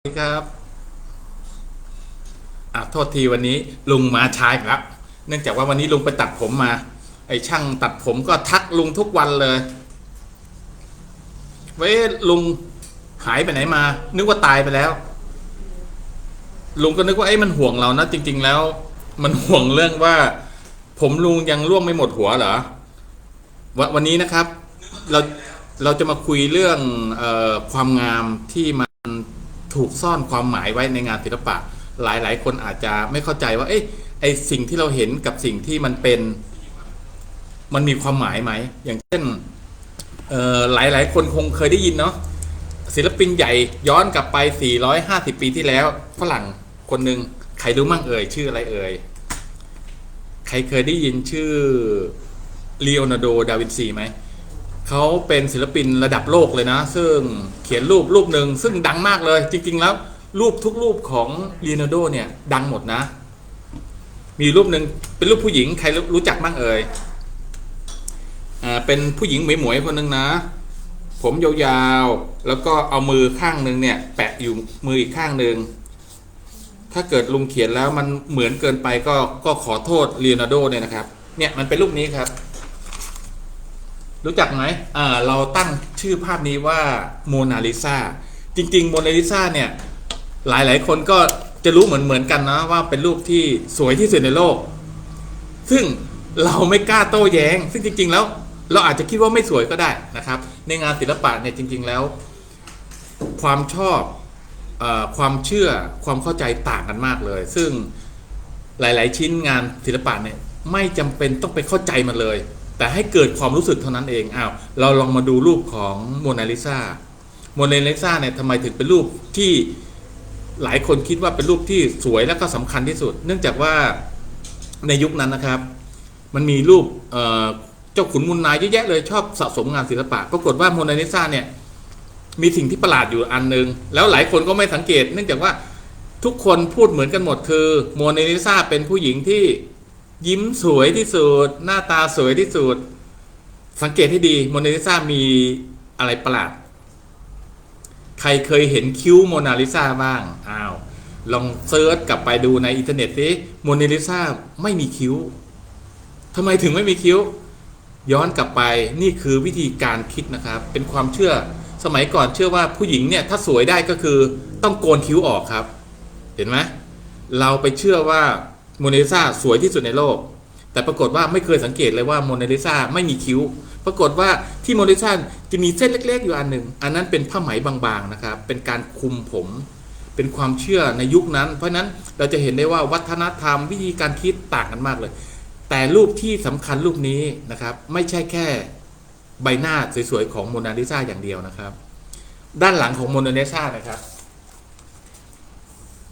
สวัสดีครับโทษทีวันนี้ลุงมาช้าอีกแล้วเนื่องจากว่าวันนี้ลุงไปตัดผมมาไอ้ช่างตัดผมก็ทักลุงทุกวันเลยเว้ยลุงหายไปไหนมานึกว่าตายไปแล้วลุงก็นึกว่ามันห่วงเรานะจริงๆแล้วมันห่วงเรื่องว่าผมลุงยังร่วงไม่หมดหัวเหรอวันนี้นะครับเราเราจะมาคุยเรื่องความงามที่มันถูกซ่อนความหมายไว้ในงานศิลปะหลายๆคนอาจจะไม่เข้าใจว่าไอสิ่งที่เราเห็นกับสิ่งที่มันเป็นมันมีความหมายไหมอย่างเช่นหลายๆคนคงเคยได้ยินเนาะศิลปินใหญ่ย้อนกลับไป450 ปีที่แล้วฝรั่งคนหนึ่งใครรู้มั่งเอ่ยชื่ออะไรเอ่ยใครเคยได้ยินชื่อลีโอนาร์โด ดาวินซีไหมเขาเป็นศิลปินระดับโลกเลยนะซึ่งเขียนรูปหนึ่งซึ่งดังมากเลยจริงๆแล้วรูปทุกรูปของลีโอนาร์โดเนี่ยดังหมดนะมีรูปหนึ่งเป็นรูปผู้หญิงใครรู้จักบ้างเอ่ยเป็นผู้หญิงหมวยๆคนหนึ่งนะผมยาวๆแล้วก็เอามือข้างหนึ่งเนี่ยแปะอยู่มืออีกข้างหนึ่งถ้าเกิดลุงเขียนแล้วมันเหมือนเกินไปก็ขอโทษลีโอนาร์โดเนี่ยนะครับเนี่ยมันเป็นรูปนี้ครับรู้จักไหมเราตั้งชื่อภาพนี้ว่าโมนาลิซาจริงๆโมนาลิซาเนี่ยหลายๆคนก็จะรู้เหมือนกันนะว่าเป็นรูปที่สวยที่สุดในโลกซึ่งเราไม่กล้าโต้แย้งซึ่งจริงๆแล้วเราอาจจะคิดว่าไม่สวยก็ได้นะครับในงานศิลปะเนี่ยจริงๆแล้วความชอบความเชื่อความเข้าใจต่างกันมากเลยซึ่งหลายๆชิ้นงานศิลปะเนี่ยไม่จำเป็นต้องไปเข้าใจมันเลยแต่ให้เกิดความรู้สึกเท่านั้นเองเราลองมาดูรูปของโมนาลิซาเนี่ยทำไมถึงเป็นรูปที่หลายคนคิดว่าเป็นรูปที่สวยและก็สำคัญที่สุดเนื่องจากว่าในยุคนั้นนะครับมันมีรูปเจ้าขุนมูลนายเยอะแยะเลยชอบสะสมงานศิลปะปรากฏว่าโมนาลิซาเนี่ยมีสิ่งที่ประหลาดอยู่อันนึงแล้วหลายคนก็ไม่สังเกตเนื่องจากว่าทุกคนพูดเหมือนกันหมดคือโมนาลิซาเป็นผู้หญิงที่ยิ้มสวยที่สุดหน้าตาสวยที่สุดสังเกตให้ดีโมนาลิซามีอะไรประหลาดใครเคยเห็นคิ้วโมนาลิซาบ้างลองเซิร์ชกลับไปดูในอินเทอร์เน็ตสิโมนาลิซาไม่มีคิ้วทำไมถึงไม่มีคิ้วย้อนกลับไปนี่คือวิธีการคิดนะครับเป็นความเชื่อสมัยก่อนเชื่อว่าผู้หญิงเนี่ยถ้าสวยได้ก็คือต้องโกนคิ้วออกครับเห็นไหมเราไปเชื่อว่าโมนาลิซาสวยที่สุดในโลกแต่ปรากฏว่าไม่เคยสังเกตเลยว่าโมนาลิซาไม่มีคิ้วปรากฏว่าที่โมนาลิซาจะมีเส้นเล็กๆอยู่อันหนึ่งอันนั้นเป็นผ้าไหมบางๆนะครับเป็นการคุมผมเป็นความเชื่อในยุคนั้นเพราะนั้นเราจะเห็นได้ว่าวัฒนธรรมวิธีการคิดต่างกันมากเลยแต่รูปที่สำคัญรูปนี้นะครับไม่ใช่แค่ใบหน้าสวยๆของโมนาลิซาอย่างเดียวนะครับด้านหลังของโมนาลิซานะครับ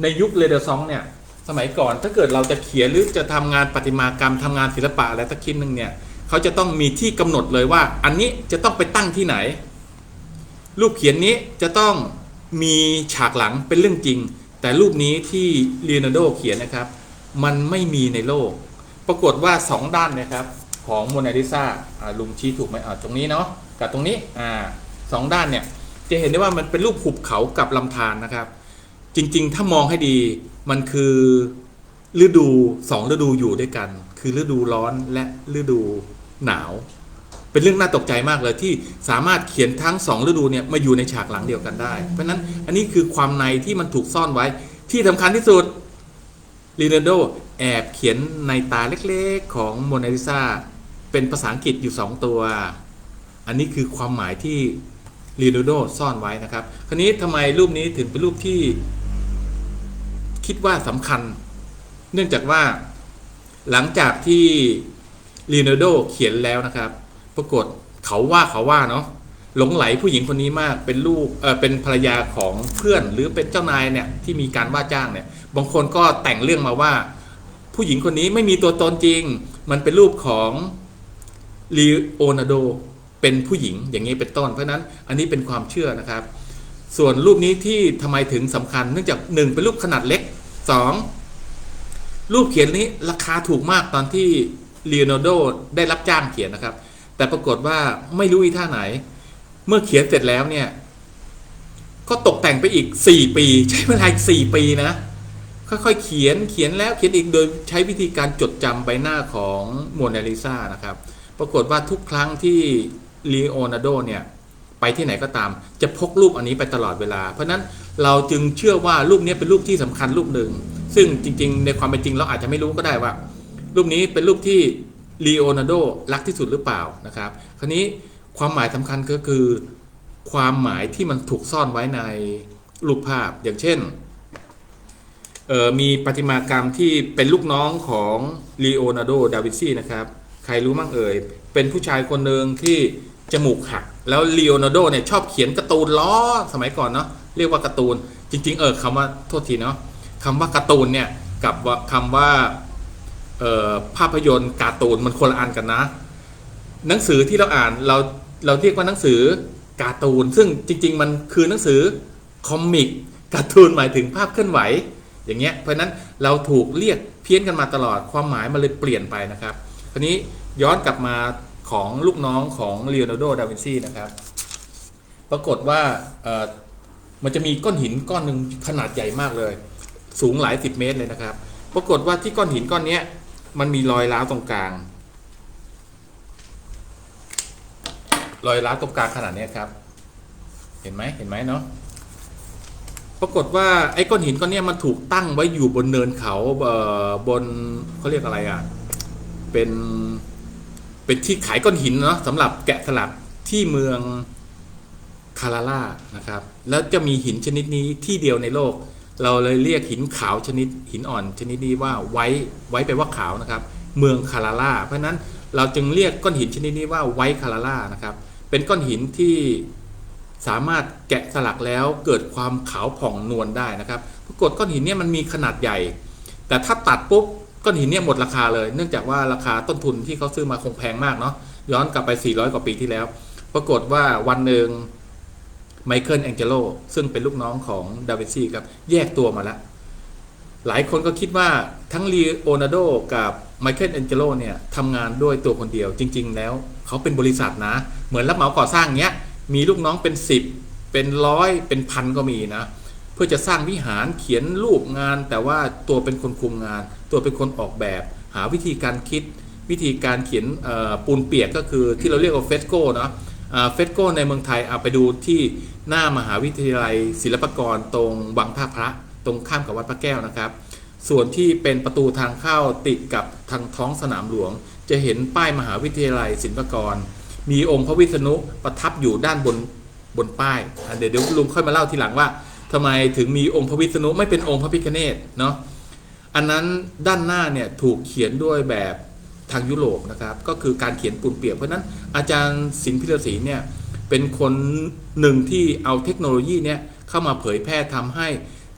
ในยุคเรเนซองส์เนี่ยสมัยก่อนถ้าเกิดเราจะเขียนหรือจะทำงานประติมากรรมทำงานศิลปะอะไรสักชิ้นหนึ่งเนี่ยเขาจะต้องมีที่กำหนดเลยว่าอันนี้จะต้องไปตั้งที่ไหนรูปเขียนนี้จะต้องมีฉากหลังเป็นเรื่องจริงแต่รูปนี้ที่ลีโอนาร์โดเขียนนะครับมันไม่มีในโลกปรากฏว่า2ด้านนะครับของโมนาลิซาลุงชี้ถูกไหมตรงนี้เนาะกับตรงนี้2ด้านเนี่ยจะเห็นได้ว่ามันเป็นรูปหุบเขากับลำธารนะครับจริงๆถ้ามองให้ดีมันคือฤดู2ฤดูอยู่ด้วยกันคือฤดูร้อนและฤดูหนาวเป็นเรื่องน่าตกใจมากเลยที่สามารถเขียนทั้ง2ฤดูเนี่ยมาอยู่ในฉากหลังเดียวกันได้เพราะฉะนั้นอันนี้คือความในที่มันถูกซ่อนไว้ที่สำคัญที่สุดลีโอนาร์โดแอบเขียนในตาเล็กๆของโมนาลิซาเป็นภาษาอังกฤษอยู่2ตัวอันนี้คือความหมายที่ลีโอนาร์โดซ่อนไว้นะครับคราวนี้ทำไมรูปนี้ถึงเป็นรูปที่คิดว่าสำคัญเนื่องจากว่าหลังจากที่ลีโอนาร์โดเขียนแล้วนะครับปรากฏเขาว่าเนาะหลงไหลผู้หญิงคนนี้มากเป็นลูกเป็นภรรยาของเพื่อนหรือเป็นเจ้านายเนี่ยที่มีการว่าจ้างเนี่ยบางคนก็แต่งเรื่องมาว่าผู้หญิงคนนี้ไม่มีตัวตนจริงมันเป็นรูปของลีโอนาร์โดเป็นผู้หญิงอย่างนี้เป็นต้นเพราะนั้นอันนี้เป็นความเชื่อนะครับส่วนรูปนี้ที่ทำไมถึงสำคัญเนื่องจาก1เป็นรูปขนาดเล็ก2รูปเขียนนี้ราคาถูกมากตอนที่ลีโอนาร์โดได้รับจ้างเขียนนะครับแต่ปรากฏว่าไม่รู้อีท่าไหนเมื่อเขียนเสร็จแล้วเนี่ย ก็ตกแต่งไปอีก4 ปีใช้เวลาอีก4 ปีนะค่อยๆเขียนแล้วเขียนอีกโดยใช้วิธีการจดจำใบหน้าของโมนาลิซานะครับปรากฏว่าทุกครั้งที่ลีโอนาร์โดเนี่ยไปที่ไหนก็ตามจะพกรูปอันนี้ไปตลอดเวลาเพราะนั้นเราจึงเชื่อว่ารูปนี้เป็นรูปที่สำคัญรูปหนึ่งซึ่งจริงๆในความเป็นจริงเราอาจจะไม่รู้ก็ได้ว่ารูปนี้เป็นรูปที่ลีโอนาร์โดรักที่สุดหรือเปล่านะครับคราวนี้ความหมายสำคัญก็คือความหมายที่มันถูกซ่อนไว้ในรูปภาพอย่างเช่นมีประติมากรรมที่เป็นลูกน้องของลีโอนาร์โด ดาวินซีนะครับใครรู้มั่งเอ่ยเป็นผู้ชายคนหนึ่งที่จมูกหักแล้วลีโอนาร์โดเนี่ยชอบเขียนการ์ตูนล้อสมัยก่อนเนาะเรียกว่าการ์ตูนจริงๆคำว่าโทษทีเนาะคำว่าการ์ตูนเนี่ยกับคำว่าภาพยนตร์การ์ตูนมันคนละอันกันนะหนังสือที่เราอ่านเราเรียกว่าหนังสือการ์ตูนซึ่งจริงๆมันคือหนังสือคอมิกการ์ตูนหมายถึงภาพเคลื่อนไหวอย่างเงี้ยเพราะนั้นเราถูกเรียกเพี้ยนกันมาตลอดความหมายมันเลยเปลี่ยนไปนะครับคราวนี้ย้อนกลับมาของลูกน้องของลีโอนาร์โด ดาวินซีนะครับปรากฏว่ามันจะมีก้อนหินก้อนหนึ่งขนาดใหญ่มากเลยสูงหลาย10 เมตรเลยนะครับปรากฏว่าที่ก้อนหินก้อนนี้มันมีรอยร้าวตรงกลางรอยร้าวตรงกลางขนาดนี้ครับเห็นไหมเนาะปรากฏว่าไอ้ก้อนหินก้อนนี้มันถูกตั้งไว้อยู่บนเนินเขาบนเขาเรียกอะไรอ่ะเป็นที่ขายก้อนหินเนาะสำหรับแกะสลักที่เมืองคาราล่านะครับแล้วจะมีหินชนิดนี้ที่เดียวในโลกเราเลยเรียกหินขาวชนิดหินอ่อนชนิดนี้ว่าไว้แปลว่าขาวนะครับเมืองคาราล่าเพราะนั้นเราจึงเรียกก้อนหินชนิดนี้ว่าไวท์คาราล่านะครับเป็นก้อนหินที่สามารถแกะสลักแล้วเกิดความขาวผ่องนวลได้นะครับปรากฏก้อนหินเนี่ยมันมีขนาดใหญ่แต่ถ้าตัดปุ๊บก้อนหินเนี่ยหมดราคาเลยเนื่องจากว่าราคาต้นทุนที่เขาซื้อมาคงแพงมากเนาะย้อนกลับไป400 กว่าปีที่แล้วปรากฏว่าวันหนึ่งไมเคิลแองเจโลซึ่งเป็นลูกน้องของดาวินซีครับแยกตัวมาแล้วหลายคนก็คิดว่าทั้งลีโอนาร์โดกับไมเคิลแองเจโลเนี่ยทำงานด้วยตัวคนเดียวจริงๆแล้วเขาเป็นบริษัทนะเหมือนรับเหมาก่อสร้างเงี้ยมีลูกน้องเป็น10เป็น100เป็นพันก็มีนะเพื่อจะสร้างวิหารเขียนรูปงานแต่ว่าตัวเป็นคนคุมงานตัวเป็นคนออกแบบหาวิธีการคิดวิธีการเขียนปูนเปียกก็คือที่เราเรียกว่าเฟสโก้เนาะเฟสโก้ในเมืองไทยเอาไปดูที่หน้ามหาวิทยาลัยศิลปากรตรงวังท่าพระตรงข้ามกับวัดพระแก้วนะครับส่วนที่เป็นประตูทางเข้าติดกับทางท้องสนามหลวงจะเห็นป้ายมหาวิทยาลัยศิลปากรมีองค์พระวิษณุประทับอยู่ด้านบนป้ายเดี๋ยวลุงค่อยมาเล่าทีหลังว่าทำไมถึงมีองค์พระวิษณุไม่เป็นองค์พระพิฆเนศเนาะอันนั้นด้านหน้าเนี่ยถูกเขียนด้วยแบบทางยุโรปนะครับก็คือการเขียนปูนเปียกเพราะนั้นอาจารย์สินพิรศรีเนี่ยเป็นคนหนึ่งที่เอาเทคโนโลยีเนี่ยเข้ามาเผยแพร่ทำให้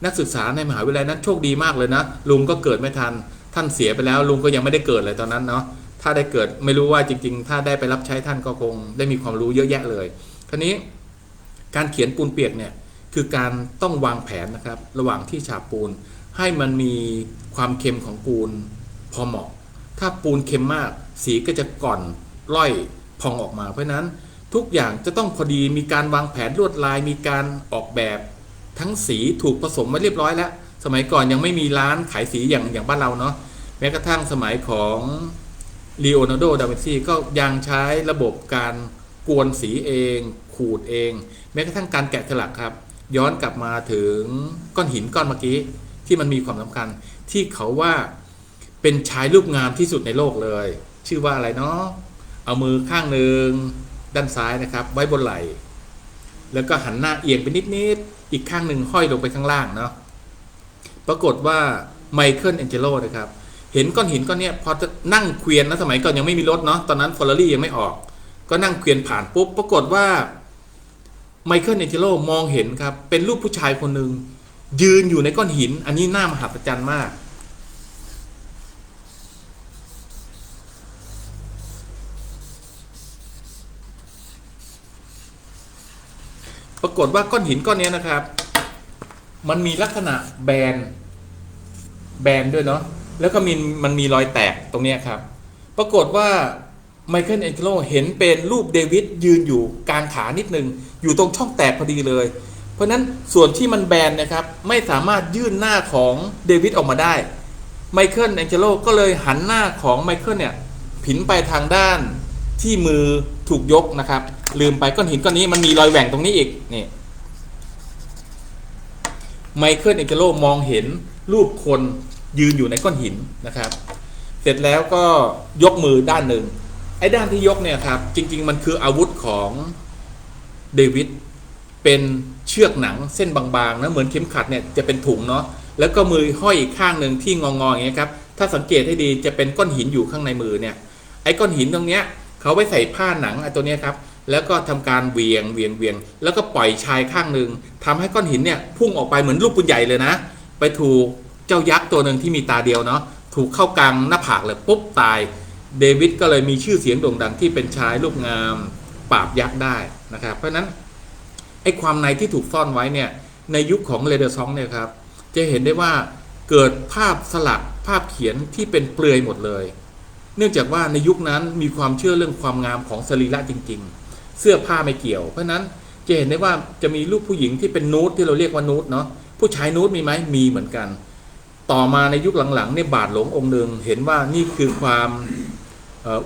นักศึกษาในมหาวิทยาลัยนั้นโชคดีมากเลยนะลุงก็เกิดไม่ทันท่านเสียไปแล้วลุงก็ยังไม่ได้เกิดเลยตอนนั้นเนาะถ้าได้เกิดไม่รู้ว่าจริงๆถ้าได้ไปรับใช้ท่านก็คงได้มีความรู้เยอะแยะเลยคราวนี้การเขียนปูนเปียกเนี่ยคือการต้องวางแผนนะครับระหว่างที่ฉาบปูนให้มันมีความเค็มของปูนพอเหมาะถ้าปูนเค็มมากสีก็จะก่อนร่อยพองออกมาเพราะนั้นทุกอย่างจะต้องพอดีมีการวางแผนลวดลายมีการออกแบบทั้งสีถูกผสมมาเรียบร้อยแล้วสมัยก่อนยังไม่มีร้านขายสีอย่างบ้านเราเนาะแม้กระทั่งสมัยของลีโอนาร์โด ดาวินซีก็ยังใช้ระบบการกวนสีเองขูดเองแม้กระทั่งการแกะสลักครับย้อนกลับมาถึงก้อนหินก้อนเมื่อกี้ที่มันมีความสำคัญที่เขาว่าเป็นชายรูปงามที่สุดในโลกเลยชื่อว่าอะไรเนาะเอามือข้างหนึ่งด้านซ้ายนะครับไว้บนไหล่แล้วก็หันหน้าเอียงไปนิดๆอีกข้างหนึ่งห้อยลงไปข้างล่างเนาะปรากฏว่าไมเคิลแองเจโลนะครับเห็นก้อนหินก้อนนี้พอจะนั่งเควียนนะสมัยก่อนยังไม่มีรถเนาะตอนนั้นฟอร์รารี่ยังไม่ออกก็นั่งเควียนผ่านปุ๊บปรากฏว่าไมเคิลแองเจโลมองเห็นครับเป็นรูปผู้ชายคนหนึ่งยืนอยู่ในก้อนหินอันนี้น่ามหัศจรรย์มากปรากฏว่าก้อนหินก้อนนี้นะครับมันมีลักษณะแบนด้วยเนาะแล้วก็มันมีรอยแตกตรงนี้ครับปรากฏว่าไมเคิลแองเจโลเห็นเป็นรูปเดวิดยืนอยู่กลางขานิดนึงอยู่ตรงช่องแตกพอดีเลย เพราะฉะนั้นส่วนที่มันแบนนะครับไม่สามารถยื่นหน้าของเดวิดออกมาได้ไมเคิลแองเจโลก็เลยหันหน้าของไมเคิลเนี่ยผินไปทางด้านที่มือถูกยกนะครับลืมไปก้อนหินก้อนนี้มันมีรอยแหว่งตรงนี้อีกนี่ไมเคิลแองเจโลมองเห็นรูปคนยืนอยู่ในก้อนหินนะครับเสร็จแล้วก็ยกมือด้านหนึ่งไอ้ด้านที่ยกเนี่ยครับจริงๆมันคืออาวุธของเดวิดเป็นเชือกหนังเส้นบางๆนะเหมือนเข็มขัดเนี่ยจะเป็นถุงเนาะแล้วก็มือห้อยอีกข้างหนึ่งที่งอๆอย่างเงี้ยครับถ้าสังเกตให้ดีจะเป็นก้อนหินอยู่ข้างในมือเนี่ยไอ้ก้อนหินตรงเนี้ยเขาไว้ใส่ผ้าหนังไอ้ตัวเนี้ยครับแล้วก็ทำการเวียงแล้วก็ปล่อยชายข้างหนึ่งทำให้ก้อนหินเนี่ยพุ่งออกไปเหมือนลูกปืนใหญ่เลยนะไปถูกเจ้ายักษ์ตัวหนึ่งที่มีตาเดียวเนาะถูกเข้ากลางหน้าผากเลยปุ๊บตายเดวิดก็เลยมีชื่อเสียงโด่งดังที่เป็นชายรูปงามปราบยักษ์ได้นะครับเพราะนั้นไอ้ความในที่ถูกซ่อนไว้เนี่ยในยุคของเรเดอร์ซองเนี่ยครับจะเห็นได้ว่าเกิดภาพสลักภาพเขียนที่เป็นเปลือยหมดเลยเนื่องจากว่าในยุคนั้นมีความเชื่อเรื่องความงามของสรีระจริงๆเสื้อผ้าไม่เกี่ยวเพราะนั้นจะเห็นได้ว่าจะมีรูปผู้หญิงที่เป็นนูดที่เราเรียกว่านูดเนาะผู้ชายนูดมีไหมมีเหมือนกันต่อมาในยุคหลังๆเนี่ยบาทหลวงองค์หนึ่งเห็นว่านี่คือความ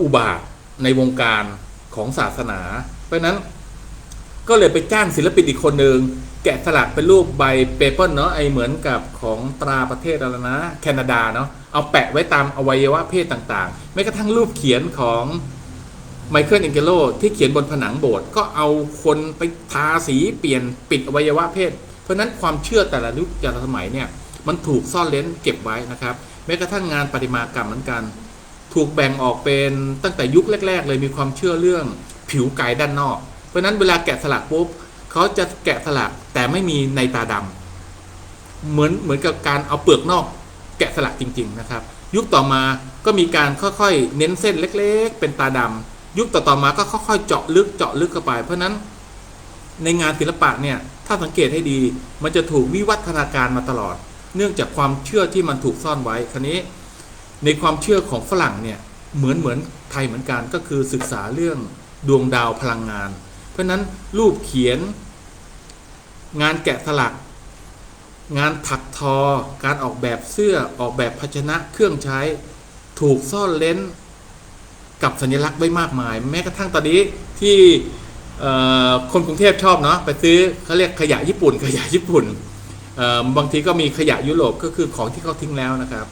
อุบาทในวงการของศาสนาเพราะนั้นก็เลยไปจ้างศิลปินอีกคนหนึ่งแกะสลักเป็นรูปใบเปเปิลเนาะไอเหมือนกับของตราประเทศอะไรนะแคนาดาเนาะเอาแปะไว้ตามอวัยวะเพศต่างๆแม้กระทั่งรูปเขียนของไมเคิลแองเจโลที่เขียนบนผนังโบสถ์ก็เอาคนไปทาสีเปลี่ยนปิดอวัยวะเพศเพราะนั้นความเชื่อแต่ละยุคแต่ละสมัยเนี่ยมันถูกซ่อนเร้นเก็บไว้นะครับแม้กระทั่งงานประติมากรรมเหมือนกันถูกแบ่งออกเป็นตั้งแต่ยุคแรกๆเลยมีความเชื่อเรื่องผิวกายด้านนอกเพราะนั้นเวลาแกะสลักปุ๊บเขาจะแกะสลักแต่ไม่มีในตาดำเหมือนกับการเอาเปลือกนอกแกะสลักจริงๆนะครับยุคต่อมาก็มีการค่อยๆเน้นเส้นเล็กๆเป็นตาดำยุคต่อมาก็ค่อยๆเจาะลึกเข้าไปเพราะนั้นในงานศิลปะเนี่ยถ้าสังเกตให้ดีมันจะถูกวิวัฒนาการมาตลอดเนื่องจากความเชื่อที่มันถูกซ่อนไว้คราวนี้ในความเชื่อของฝรั่งเนี่ยเหมือนไทยเหมือนกันก็คือศึกษาเรื่องดวงดาวพลังงานเพราะนั้นรูปเขียนงานแกะสลักงานถักทอการออกแบบเสื้อออกแบบภาชนะเครื่องใช้ถูกซ่อนเร้นกับสัญลักษณ์ไว้มากมายแม้กระทั่งตอนนี้ที่คนกรุงเทพชอบเนาะไปซื้อเขาเรียกขยะญี่ปุ่นบางทีก็มีขยะยุโรปก็คือของที่เขาทิ้งแล้วนะครับ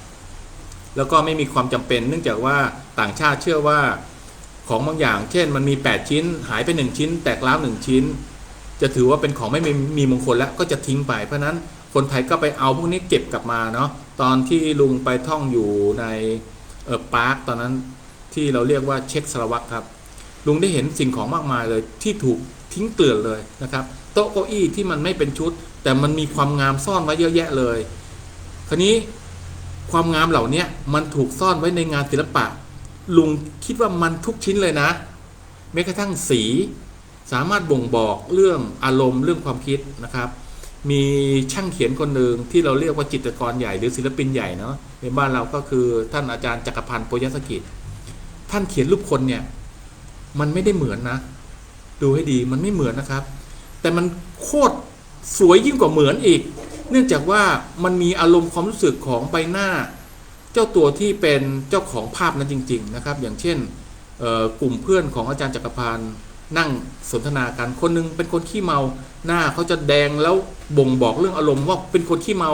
แล้วก็ไม่มีความจำเป็นเนื่องจากว่าต่างชาติเชื่อว่าของบางอย่างเช่นมันมี8ชิ้นหายไป1ชิ้นแตกร้าว1ชิ้นจะถือว่าเป็นของไม่มีมงคลแล้วก็จะทิ้งไปเพราะนั้นคนไทยก็ไปเอาพวกนี้เก็บกลับมาเนาะตอนที่ลุงไปท่องอยู่ในปาร์คตอนนั้นที่เราเรียกว่าเช็กสลวักครับลุงได้เห็นสิ่งของมากมายเลยที่ถูกทิ้งเกลื่อนเลยนะครับโต๊ะเก้าอี้ที่มันไม่เป็นชุดแต่มันมีความงามซ่อนไว้เยอะแยะเลยคราวนี้ความงามเหล่านี้มันถูกซ่อนไว้ในงานศิลปะลุงคิดว่ามันทุกชิ้นเลยนะแม้กระทั่งสีสามารถบ่งบอกเรื่องอารมณ์เรื่องความคิดนะครับมีช่างเขียนคนหนึ่งที่เราเรียกว่าจิตรกรใหญ่หรือศิลปินใหญ่เนาะในบ้านเราก็คือท่านอาจารย์จักรพันธ์โปยสกิจท่านเขียนรูปคนเนี่ยมันไม่ได้เหมือนนะดูให้ดีมันไม่เหมือนนะครับแต่มันโคตรสวยยิ่งกว่าเหมือนอีกเนื่องจากว่ามันมีอารมณ์ความรู้สึกของใบหน้าเจ้าตัวที่เป็นเจ้าของภาพนั้นจริงๆนะครับอย่างเช่นกลุ่มเพื่อนของอาจารย์จักรพันธ์นั่งสนทนากันคนนึงเป็นคนขี้เมาหน้าเขาจะแดงแล้วบ่งบอกเรื่องอารมณ์ว่าเป็นคนขี้เมา